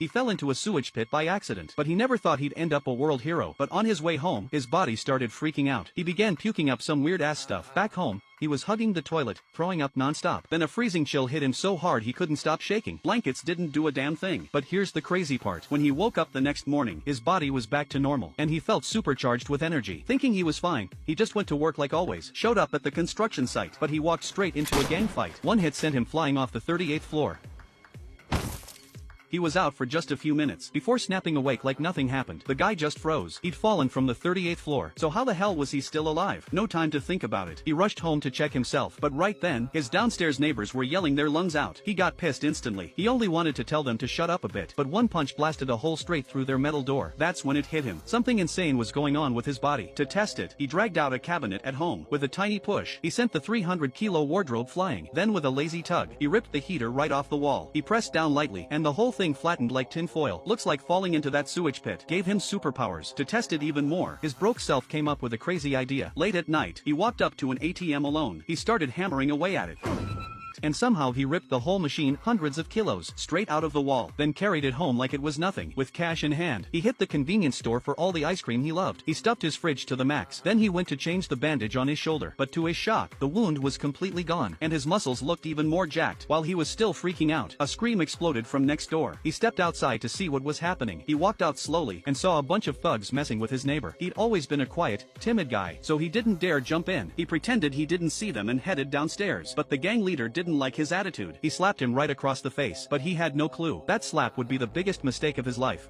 He fell into a sewage pit by accident, but he never thought he'd end up a world hero. But on his way home, his body started freaking out. He began puking up some weird ass stuff. Back home, he was hugging the toilet, throwing up non-stop. Then a freezing chill hit him so hard he couldn't stop shaking. Blankets didn't do a damn thing. But here's the crazy part. When he woke up the next morning, his body was back to normal, and he felt supercharged with energy. Thinking he was fine, he just went to work like always. Showed up at the construction site, but he walked straight into a gang fight. One hit sent him flying off the 38th floor. He was out for just a few minutes. Before snapping awake like nothing happened, the guy just froze. He'd fallen from the 38th floor. So how the hell was he still alive? No time to think about it. He rushed home to check himself, but right then, his downstairs neighbors were yelling their lungs out. He got pissed instantly. He only wanted to tell them to shut up a bit, but one punch blasted a hole straight through their metal door. That's when it hit him. Something insane was going on with his body. To test it, he dragged out a cabinet at home. With a tiny push, he sent the 300-kilo wardrobe flying. Then with a lazy tug, he ripped the heater right off the wall. He pressed down lightly, and the whole thing flattened like tin foil. Looks like falling into that sewage pit gave him superpowers. To test it even more, his broke self came up with a crazy idea. Late at night, he walked up to an ATM alone. He started hammering away at it. And somehow he ripped the whole machine, hundreds of kilos, straight out of the wall, then carried it home like it was nothing. With cash in hand, he hit the convenience store for all the ice cream he loved. He stuffed his fridge to the max. Then he went to change the bandage on his shoulder. But to his shock, the wound was completely gone, and his muscles looked even more jacked. While he was still freaking out, a scream exploded from next door. He stepped outside to see what was happening. He walked out slowly, and saw a bunch of thugs messing with his neighbor. He'd always been a quiet, timid guy, so he didn't dare jump in. He pretended he didn't see them and headed downstairs. But the gang leader didn't like his attitude. He slapped him right across the face, but he had no clue. That slap would be the biggest mistake of his life.